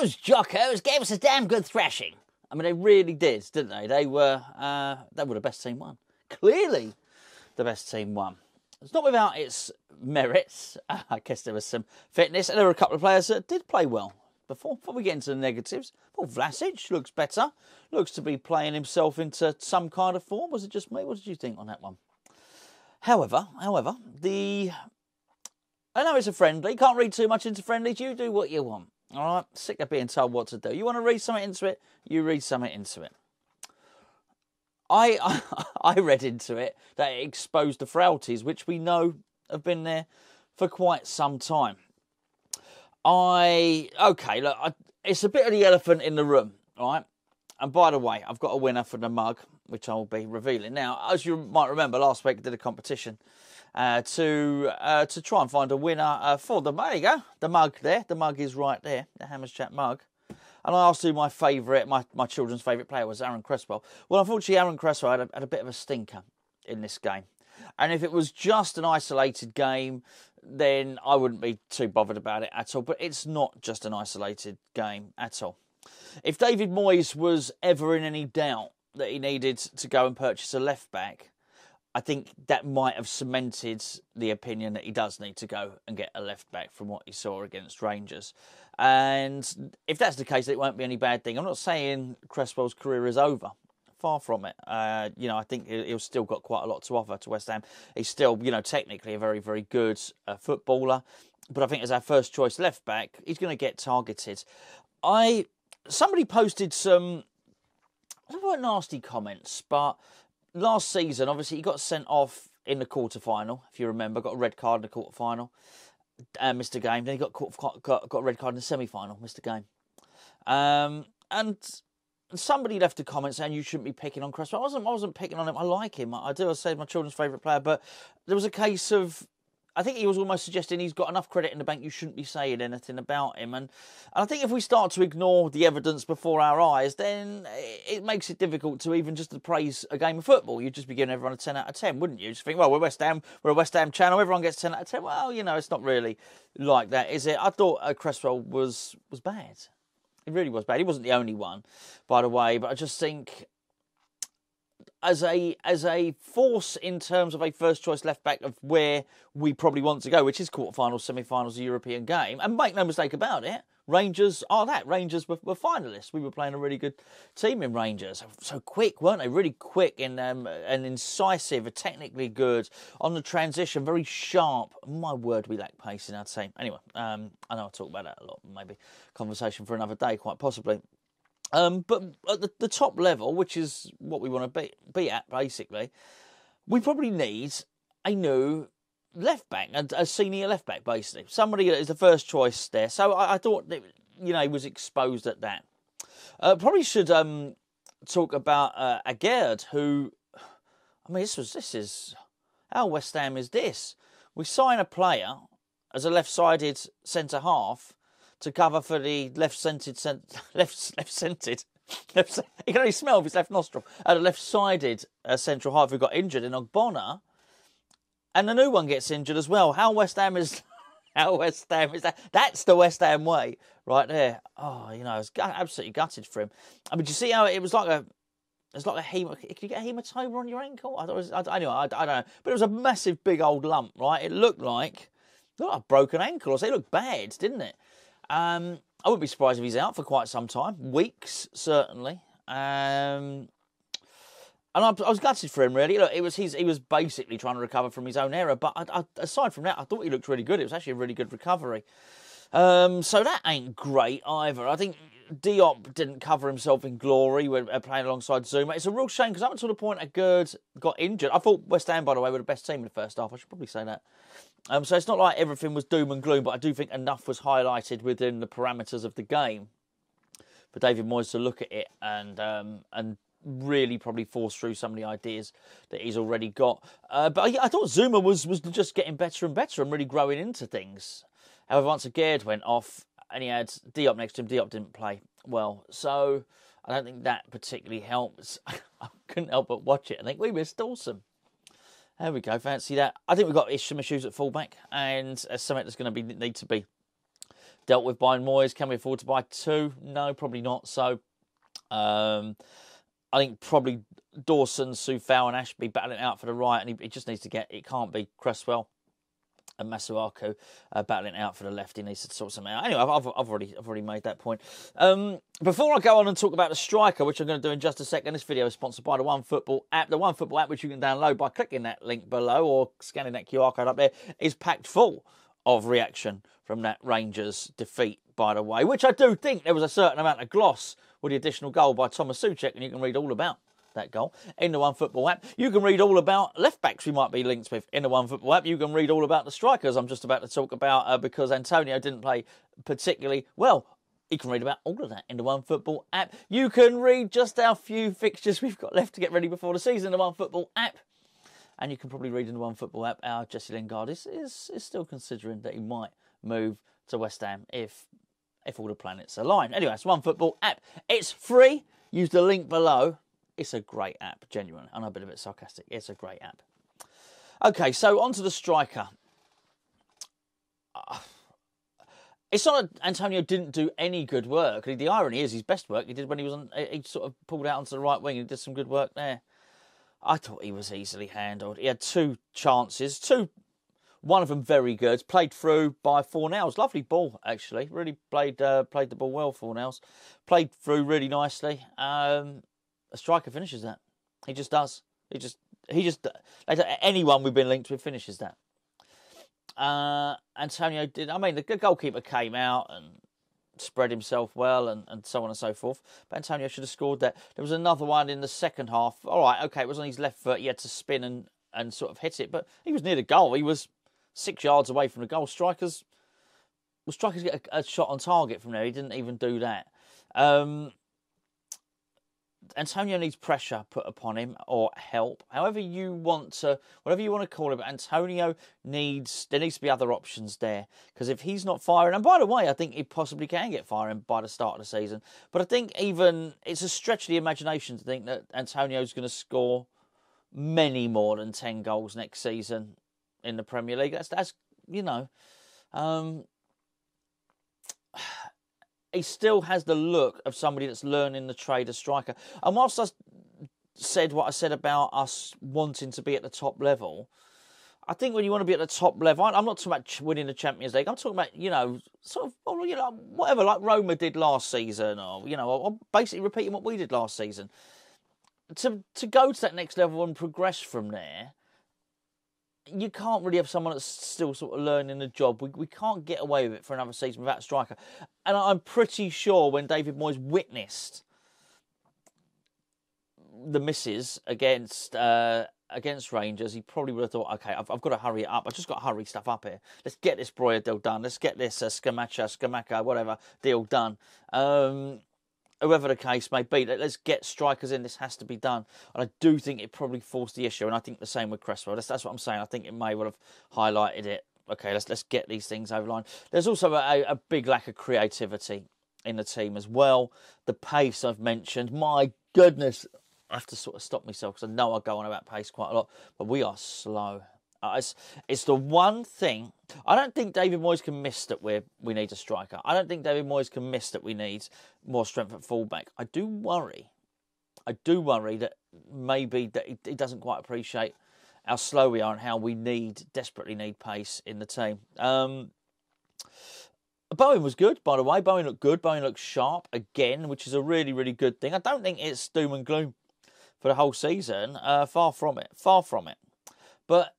Those Jockos gave us a damn good thrashing. I mean, they really did, didn't they? They were the best team won. Clearly, the best team won. It's not without its merits. I guess there was some fitness, and there were a couple of players that did play well. Before we get into the negatives, well, Vlasic looks better. Looks to be playing himself into some kind of form. Was it just me? What did you think on that one? However, I know it's a friendly. Can't read too much into friendlies. You do what you want. All right? Sick of being told what to do. You want to read something into it? You read something into it. I read into it that it exposed the frailties, which we know have been there for quite some time. It's a bit of the elephant in the room, right? And by the way, I've got a winner for the mug, which I'll be revealing now. As you might remember, last week I did a competition to try and find a winner for the mug. There you go, the mug there. The mug is right there, the Hammers Chat mug. And I asked who my children's favourite player was, Aaron Cresswell. Well, unfortunately, Aaron Cresswell had a bit of a stinker in this game. And if it was just an isolated game, then I wouldn't be too bothered about it at all. But it's not just an isolated game at all. If David Moyes was ever in any doubt that he needed to go and purchase a left-back, I think that might have cemented the opinion that he does need to go and get a left-back from what he saw against Rangers. And if that's the case, it won't be any bad thing. I'm not saying Cresswell's career is over. Far from it. I think he's still got quite a lot to offer to West Ham. He's still, technically a very, very good footballer. But I think as our first choice left back, he's going to get targeted. Somebody posted some, I don't know, nasty comments, but last season, obviously, he got sent off in the quarter-final, if you remember, got a red card in the quarter-final, missed a game. Then he got a red card in the semi-final, missed a game. And somebody left a comment saying you shouldn't be picking on Cresswell. I wasn't picking on him. I like him. I do. I say my children's favourite player. But there was a case of, I think he was almost suggesting he's got enough credit in the bank, you shouldn't be saying anything about him. And I think if we start to ignore the evidence before our eyes, then it makes it difficult to even just to praise a game of football. You'd just be giving everyone a 10 out of 10, wouldn't you? Just think, well, we're West Ham, we're a West Ham channel, everyone gets 10 out of 10. Well, it's not really like that, is it? I thought Cresswell was bad. It really was bad. He wasn't the only one, by the way, but I just think as a force in terms of a first choice left back of where we probably want to go, which is quarterfinals, semi-finals, a European game, and make no mistake about it, Rangers are that. Rangers were finalists. We were playing a really good team in Rangers. So quick, weren't they? Really quick and incisive, technically good on the transition, very sharp. My word, we lack pace in our team. Anyway, I know I talk about that a lot. Maybe conversation for another day, quite possibly. But at the top level, which is what we want to be at, basically, we probably need a new left back, a senior left back, basically. Somebody that is the first choice there. So I thought that, he was exposed at that. Probably should talk about Agerd, who, I mean, this is how West Ham is this? We sign a player as a left-sided centre half to cover for the left-centered. He can only smell with his left nostril. The left-sided central half who got injured in Ogbonna. And the new one gets injured as well. How West Ham is that? That's the West Ham way, right there. Oh, I was absolutely gutted for him. I mean, do you see how it was like could you get a hematoma on your ankle? I don't know. But it was a massive, big old lump, right? It looked like a broken ankle. Or so it looked bad, didn't it? I wouldn't be surprised if he's out for quite some time. Weeks, certainly. And I was gutted for him, really. Look, he was basically trying to recover from his own error. But aside from that, I thought he looked really good. It was actually a really good recovery. So that ain't great either. I think Diop didn't cover himself in glory when playing alongside Zuma. It's a real shame because up until the point Agerd got injured, I thought West Ham, by the way, were the best team in the first half. I should probably say that. So it's not like everything was doom and gloom, but I do think enough was highlighted within the parameters of the game for David Moyes to look at it and really probably force through some of the ideas that he's already got. But I thought Zuma was just getting better and better and really growing into things. However, once Agerd went off and he had Diop next to him, Diop didn't play well. So I don't think that particularly helps. I couldn't help but watch it. I think we missed Dawson. There we go, fancy that. I think we've got some issues at fullback, and something that's going to need to be dealt with by Moyes. Can we afford to buy 2? No, probably not. So I think probably Dawson, Soufal and Ashby battling out for the right, and he just needs to get, it can't be Cresswell and Masuaku battling out for the left. He needs to sort something out. Anyway, I've already made that point. Before I go on and talk about the striker, which I'm going to do in just a second, this video is sponsored by the OneFootball app. The OneFootball app, which you can download by clicking that link below or scanning that QR code up there, is packed full of reaction from that Rangers defeat, by the way, which I do think there was a certain amount of gloss with the additional goal by Tomas Soucek, and you can read all about that goal in the OneFootball app. You can read all about left backs we might be linked with in the OneFootball app. You can read all about the strikers I'm just about to talk about because Antonio didn't play particularly well. You can read about all of that in the OneFootball app. You can read just how few fixtures we've got left to get ready before the season in the OneFootball app. And you can probably read in the OneFootball app our Jesse Lingard is still considering that he might move to West Ham if all the planets align. Anyway, it's OneFootball app. It's free. Use the link below. It's a great app, genuinely. I know, a bit sarcastic. It's a great app. Okay, so on to the striker. It's not that Antonio didn't do any good work. The irony is his best work he did when he was on. He sort of pulled out onto the right wing and did some good work there. I thought he was easily handled. He had 2 chances, one of them very good. Played through by Fornals. Lovely ball, actually. Really played the ball well, Fornals. Played through really nicely. A striker finishes that. He just does. He just anyone we've been linked with finishes that. Antonio did. I mean, the goalkeeper came out and spread himself well and so on and so forth. But Antonio should have scored that. There was another one in the second half. All right, okay, it was on his left foot. He had to spin and sort of hit it. But he was near the goal. He was 6 yards away from the goal. Strikers get a shot on target from there. He didn't even do that. Antonio needs pressure put upon him or help, whatever you want to call it. But Antonio there needs to be other options there, because if he's not firing, and by the way, I think he possibly can get firing by the start of the season. But I think even it's a stretch of the imagination to think that Antonio's going to score many more than 10 goals next season in the Premier League. That's he still has the look of somebody that's learning the trade of striker. And whilst I said what I said about us wanting to be at the top level, I think when you want to be at the top level, I'm not talking about winning the Champions League. I'm talking about, whatever, like Roma did last season, or basically repeating what we did last season. To go to that next level and progress from there, you can't really have someone that's still sort of learning the job. We can't get away with it for another season without a striker. And I'm pretty sure when David Moyes witnessed the misses against Rangers, he probably would have thought, okay, I've got to hurry it up. I've just got to hurry stuff up here. Let's get this Breuer deal done. Let's get this Scamacca, whatever, deal done. Whoever the case may be, let's get strikers in. This has to be done. And I do think it probably forced the issue. And I think the same with Cresswell. That's what I'm saying. I think it may well have highlighted it. Okay, let's get these things over the line. There's also a big lack of creativity in the team as well. The pace I've mentioned. My goodness, I have to sort of stop myself because I know I go on about pace quite a lot. But we are slow. It's the one thing. I don't think David Moyes can miss that we need a striker. I don't think David Moyes can miss that we need more strength at fullback. I do worry that maybe that he doesn't quite appreciate how slow we are and how we desperately need pace in the team. Bowen was good, by the way. Bowen looked good. Bowen looked sharp again, which is a really, really good thing. I don't think it's doom and gloom for the whole season. Far from it. But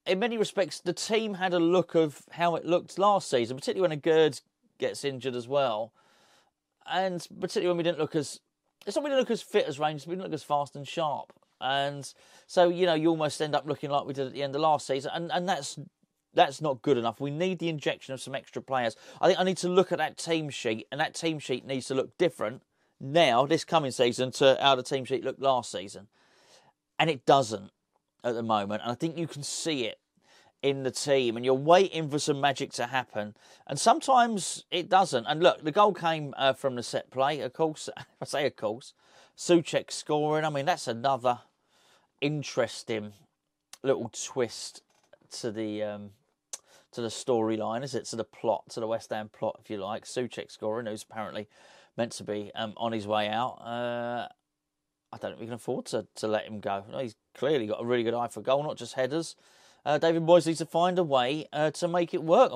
in many respects, the team had a look of how it looked last season, particularly when a Gerd gets injured as well. And particularly when we didn't look as fit as Rangers, we didn't look as fast and sharp. And so, you almost end up looking like we did at the end of last season. And that's not good enough. We need the injection of some extra players. I think I need to look at that team sheet, and that team sheet needs to look different now, this coming season, to how the team sheet looked last season. And it doesn't at the moment, and I think you can see it in the team, and you're waiting for some magic to happen, and sometimes it doesn't. And look, the goal came from the set play, of course. I say of course, Soucek scoring. I mean, that's another interesting little twist to the the storyline, is it? To the plot, to the West Ham plot, if you like. Soucek scoring, who's apparently meant to be on his way out. I don't think we can afford to let him go. He's clearly got a really good eye for goal, not just headers. David Moyes needs to find a way to make it work.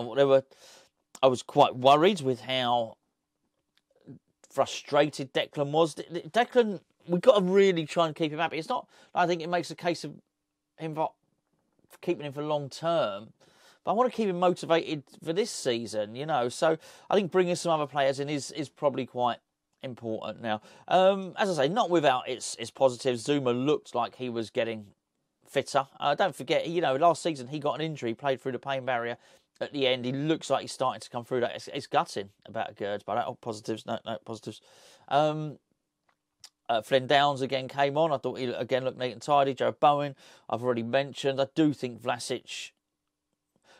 I was quite worried with how frustrated Declan was. Declan, we've got to really try and keep him happy. It's not, I think it makes a case of him for keeping him for long term. But I want to keep him motivated for this season, So I think bringing some other players in is probably quite important now. As I say, not without its positives. Zuma looked like he was getting fitter. Don't forget, last season he got an injury, played through the pain barrier. At the end, he looks like he's starting to come through that. It's gutting about Gerd, but positives. No positives. Flynn Downs again came on. I thought he again looked neat and tidy. Joe Bowen, I've already mentioned. I do think Vlasic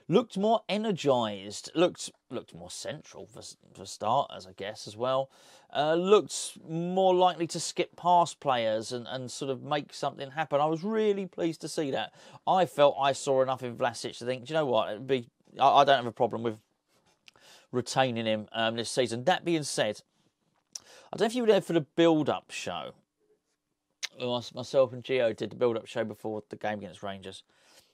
looked more energised, looked more central for starters, I guess, as well. Looked more likely to skip past players and sort of make something happen. I was really pleased to see that. I felt I saw enough in Vlasic to think, do you know what, I don't have a problem with retaining him this season. That being said, I don't know if you were there for the build-up show. Myself and Gio did the build-up show before the game against Rangers.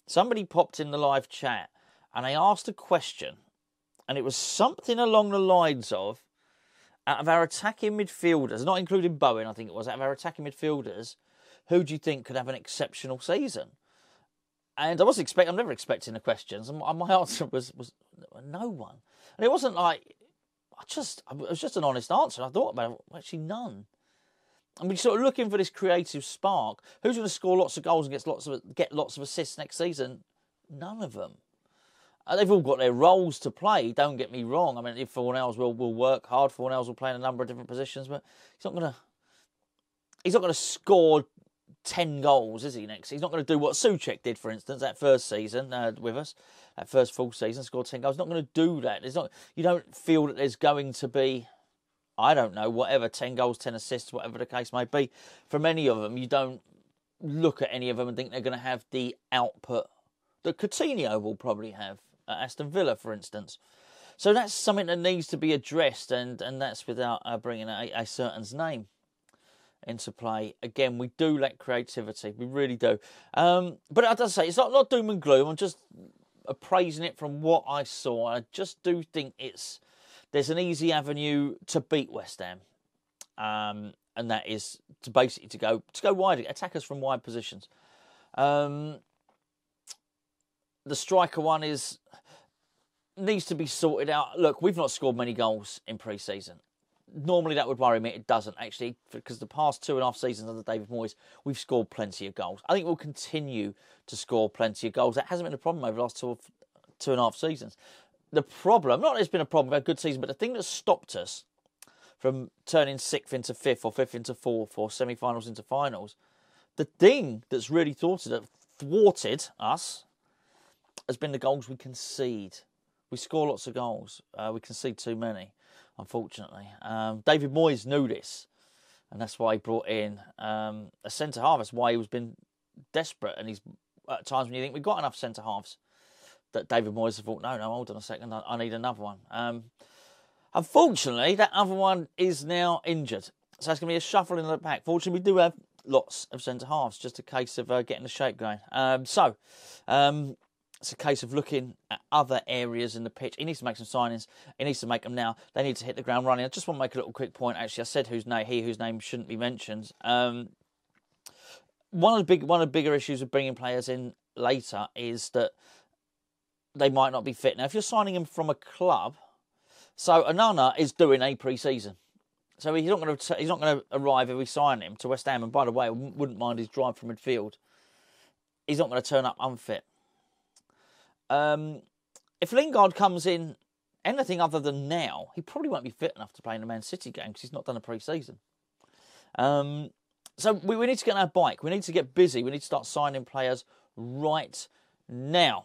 Somebody popped in the live chat and they asked a question, and it was something along the lines of, out of our attacking midfielders, not including Bowen, I think it was, out of our attacking midfielders, who do you think could have an exceptional season? And I'm never expecting the questions, and my answer was no one. And it wasn't like, it was just an honest answer. I thought about it, actually none. And we're sort of looking for this creative spark. Who's going to score lots of goals and get lots of assists next season? None of them. They've all got their roles to play, don't get me wrong. I mean, if Fornells will work hard, Fornells will play in a number of different positions, but he's not going to score 10 goals, is he, next? He's not going to do what Soucek did, for instance, that first season with us, that first full season, scored 10 goals. He's not going to do that. You don't feel that there's going to be, I don't know, whatever, 10 goals, 10 assists, whatever the case may be. From any of them, you don't look at any of them and think they're going to have the output that Coutinho will probably have at Aston Villa, for instance. So that's something that needs to be addressed, and that's without bringing a certain's name into play. Again, we do lack creativity. We really do. But I does say, it's not doom and gloom. I'm just appraising it from what I saw. I just do think there's an easy avenue to beat West Ham. And that is to basically to go wide, attack us from wide positions. The striker one needs to be sorted out. Look, we've not scored many goals in pre-season. Normally that would worry me. It doesn't, actually, because the past 2.5 seasons under David Moyes, we've scored plenty of goals. I think we'll continue to score plenty of goals. That hasn't been a problem over the last 2.5 seasons. The problem, not that it's been a problem, we've had a good season, but the thing that stopped us from turning 6th into 5th or 5th into 4th or semi-finals into finals, the thing that's really thwarted us has been the goals we concede. We score lots of goals. We concede too many, unfortunately. David Moyes knew this, and that's why he brought in a centre-half. That's why he was been desperate, and he's at times when you think we've got enough centre-halves, that David Moyes has thought, no, hold on a second, I need another one. Unfortunately, that other one is now injured. So it's going to be a shuffle in the pack. Fortunately, we do have lots of centre-halves, just a case of getting the shape going. It's a case of looking at other areas in the pitch. He needs to make some signings. He needs to make them now. They need to hit the ground running. I just want to make a little quick point. Actually, I said whose name shouldn't be mentioned. One of the bigger issues of bringing players in later is that they might not be fit. Now, if you're signing them from a club, so Onana is doing a pre-season, so he's not going to arrive if we sign him to West Ham. And by the way, I wouldn't mind his drive from midfield. He's not going to turn up unfit. If Lingard comes in anything other than now, he probably won't be fit enough to play in the Man City game because he's not done a pre-season. So we need to get on our bike. We need to get busy. We need to start signing players right now.